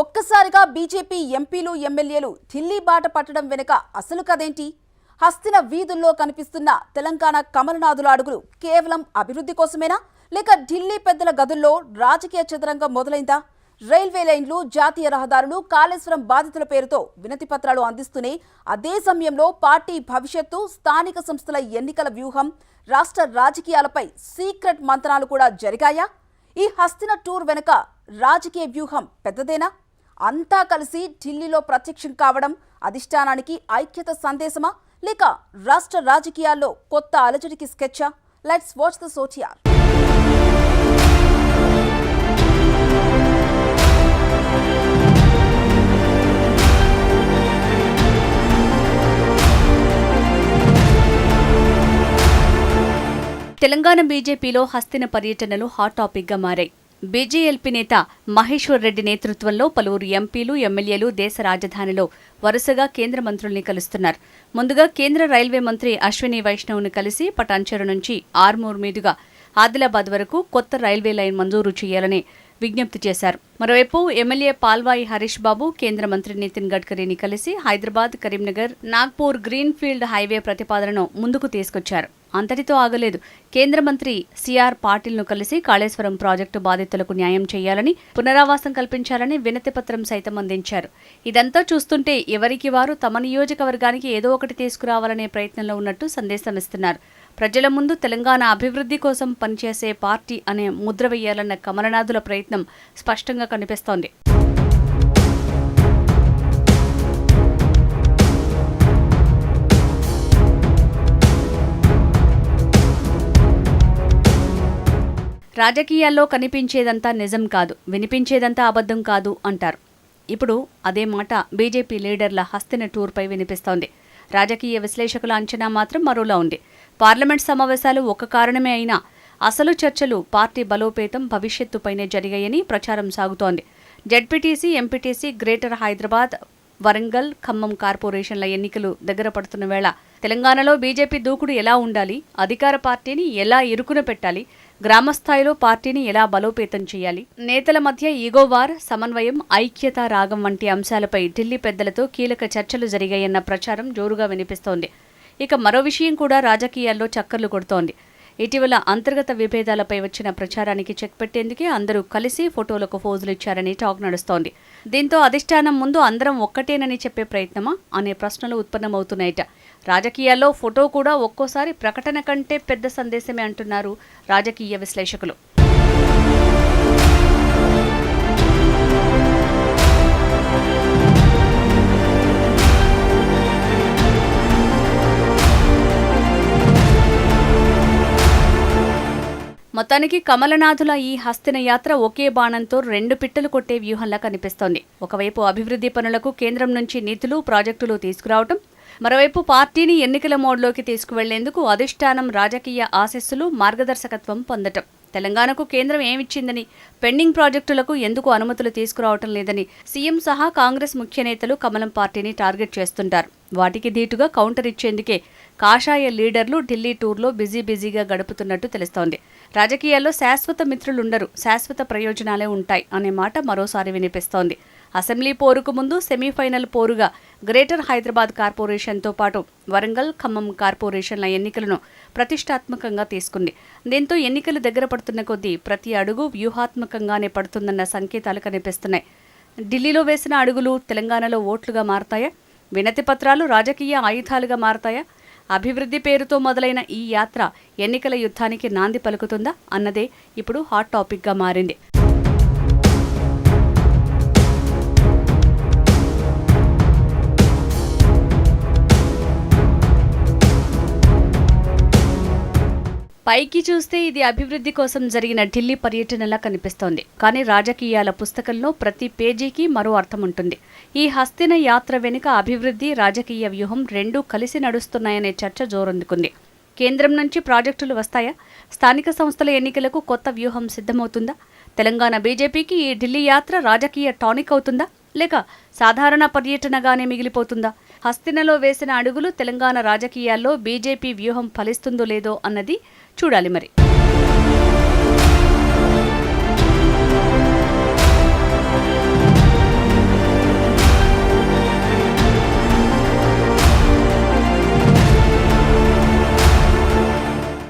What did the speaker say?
ఒక్కసారిగా బీజేపీ ఎంపీలు ఎమ్మెల్యేలు ఢిల్లీ బాట పట్టడం వెనుక అసలు కదేంటి? హస్తిన వీధుల్లో కనిపిస్తున్న తెలంగాణ కమలనాథుల అడుగులు కేవలం అభివృద్ధి కోసమేనా, లేక ఢిల్లీ పెద్దల గదుల్లో రాజకీయ చదరంగం మొదలైందా? రైల్వే లైన్లు, జాతీయ రహదారులు, కాళేశ్వరం బాధితుల పేరుతో వినతి పత్రాలు అందిస్తూనే అదే సమయంలో పార్టీ భవిష్యత్తు, స్థానిక సంస్థల ఎన్నికల వ్యూహం, రాష్ట్ర రాజకీయాలపై సీక్రెట్ మంతనాలు కూడా జరిగాయా? ఈ హస్తిన టూర్ వెనుక రాజకీయ వ్యూహం పెద్దదేనా? అంతా కలిసి ఢిల్లీలో ప్రత్యక్షం కావడం అధిష్టానానికి ఐక్యత సందేశమా, లేక రాష్ట్ర రాజకీయాల్లో కొత్త అలజడికి స్కెచ్చా? లెట్స్ వాచ్ ద సోటియార్. తెలంగాణ బీజేపీలో హస్తిన పర్యటనలు హాట్ టాపిక్గా మారాయి. బీజేఎల్పీ నేత మహేశ్వర్ రెడ్డి నేతృత్వంలో పలువురు ఎంపీలు, ఎమ్మెల్యేలు దేశ రాజధానిలో వరుసగా కేంద్ర మంత్రుల్ని కలుస్తున్నారు. ముందుగా కేంద్ర రైల్వే మంత్రి అశ్విని వైష్ణవ్ను కలిసి పటాన్చెరు నుంచి ఆర్మూర్ మీదుగా ఆదిలాబాద్ వరకు కొత్త రైల్వే లైన్ మంజూరు చేయాలని విజ్ఞప్తి చేశారు. మరోవైపు ఎమ్మెల్యే పాల్వాయి హరీష్ బాబు కేంద్ర మంత్రి నితిన్ గడ్కరీని కలిసి Hyderabad, Karimnagar, Nagpur green field highway ప్రతిపాదనను ముందుకు తీసుకొచ్చారు. అంతటితో ఆగలేదు. కేంద్ర మంత్రి సిఆర్ పాటిల్ను కలిసి కాళేశ్వరం ప్రాజెక్టు బాధితులకు న్యాయం చేయాలని, పునరావాసం కల్పించాలని వినతిపత్రం సైతం అందించారు. ఇదంతా చూస్తుంటే ఎవరికి వారు తమ నియోజకవర్గానికి ఏదో ఒకటి తీసుకురావాలనే ప్రయత్నంలో ఉన్నట్టు సందేశమిస్తున్నారు. ప్రజల ముందు తెలంగాణ అభివృద్ధి కోసం పనిచేసే పార్టీ అనే ముద్ర వేయాలన్న కమలనాథుల ప్రయత్నం స్పష్టంగా కనిపిస్తోంది. రాజకీయాల్లో కనిపించేదంతా నిజం కాదు, వినిపించేదంతా అబద్ధం కాదు అంటారు. ఇప్పుడు అదే మాట బీజేపీ లీడర్ల హస్తిన టూర్పై వినిపిస్తోంది. రాజకీయ విశ్లేషకుల అంచనా మాత్రం మరోలా ఉంది. పార్లమెంట్ సమావేశాలు ఒక కారణమే అయినా అసలు చర్చలు పార్టీ బలోపేతం, భవిష్యత్తుపైనే జరిగాయని ప్రచారం సాగుతోంది. ZPTC, MPTC, greater Hyderabad, Warangal, Khammam కార్పొరేషన్ల ఎన్నికలు దగ్గర పడుతున్న వేళ తెలంగాణలో బీజేపీ దూకుడు ఎలా ఉండాలి, అధికార పార్టీని ఎలా ఇరుకున పెట్టాలి, గ్రామస్థాయిలో పార్టీని ఎలా బలోపేతం చేయాలి, నేతల మధ్య ఈగోవార్, సమన్వయం, ఐక్యత, రాగం వంటి అంశాలపై ఢిల్లీ పెద్దలతో కీలక చర్చలు జరిగాయన్న ప్రచారం జోరుగా వినిపిస్తోంది. ఇక మరో విషయం కూడా రాజకీయాల్లో చక్కర్లు కొడుతోంది. ఇటీవల అంతర్గత విభేదాలపై వచ్చిన ప్రచారానికి చెక్ పెట్టేందుకే అందరూ కలిసి ఫోటోలకు ఫోజులు ఇచ్చారని టాక్ నడుస్తోంది. దీంతో అధిష్టానం ముందు అందరం ఒక్కటేనని చెప్పే ప్రయత్నమా అనే ప్రశ్నలు ఉత్పన్నమవుతున్నాయట. రాజకీయాల్లో ఫోటో కూడా ఒక్కోసారి ప్రకటన కంటే పెద్ద సందేశమే అంటున్నారు రాజకీయ విశ్లేషకులు. మొత్తానికి కమలనాథుల ఈ హస్తిన యాత్ర ఒకే బాణంతో రెండు పిట్టలు కొట్టే వ్యూహంలా కనిపిస్తోంది. ఒకవైపు అభివృద్ధి పనులకు కేంద్రం నుంచి నిధులు, ప్రాజెక్టులు తీసుకురావటం, మరోవైపు పార్టీని ఎన్నికల మోడ్లోకి తీసుకువెళ్లేందుకు అధిష్టానం రాజకీయ ఆశీస్సులు, మార్గదర్శకత్వం పొందటం. తెలంగాణకు కేంద్రం ఏమిచ్చిందని, పెండింగ్ ప్రాజెక్టులకు ఎందుకు అనుమతులు తీసుకురావటం లేదని సీఎం సహా కాంగ్రెస్ ముఖ్య నేతలు కమలం పార్టీని టార్గెట్ చేస్తుంటారు. వాటికి ధీటుగా కౌంటర్ ఇచ్చేందుకే కాషాయ లీడర్లు ఢిల్లీ టూర్లో బిజీగా గడుపుతున్నట్టు తెలుస్తోంది. రాజకీయాల్లో శాశ్వత మిత్రులుండరు, శాశ్వత ప్రయోజనాలే ఉంటాయి అనే మాట మరోసారి వినిపిస్తోంది. అసెంబ్లీ పోరుకు ముందు సెమీఫైనల్ పోరుగా గ్రేటర్ హైదరాబాద్ కార్పొరేషన్తో పాటు వరంగల్, ఖమ్మం కార్పొరేషన్ల ఎన్నికలను ప్రతిష్టాత్మకంగా తీసుకుంది. దీంతో ఎన్నికలు దగ్గర పడుతున్న కొద్దీ ప్రతి అడుగు వ్యూహాత్మకంగానే పడుతుందన్న సంకేతాలు కనిపిస్తున్నాయి. ఢిల్లీలో వేసిన అడుగులు తెలంగాణలో ఓట్లుగా మారతాయా? వినతి పత్రాలు రాజకీయ ఆయుధాలుగా మారతాయా? అభివృద్ధి పేరుతో మొదలైన ఈ యాత్ర ఎన్నికల యుద్ధానికి నాంది పలుకుతుందా అన్నదే ఇప్పుడు హాట్ టాపిక్గా మారింది. పైకి చూస్తే ఇది అభివృద్ధి కోసం జరిగిన ఢిల్లీ పర్యటనలా కనిపిస్తోంది. కానీ రాజకీయాల పుస్తకంలో ప్రతి పేజీకి మరో అర్థం ఉంటుంది. ఈ హస్తిన యాత్ర వెనుక అభివృద్ధి, రాజకీయ వ్యూహం రెండూ కలిసి నడుస్తున్నాయనే చర్చ జోరందుకుంది. కేంద్రం నుంచి ప్రాజెక్టులు వస్తాయా? స్థానిక సంస్థల ఎన్నికలకు కొత్త వ్యూహం సిద్ధమవుతుందా? తెలంగాణ బీజేపీకి ఈ ఢిల్లీ యాత్ర రాజకీయ టానిక్ అవుతుందా, లేక సాధారణ పర్యటనగానే మిగిలిపోతుందా? హస్తినలో వేసిన అడుగులు తెలంగాణ రాజకీయాల్లో బీజేపీ వ్యూహం ఫలిస్తుందో లేదో అన్నది చూడాలి మరి.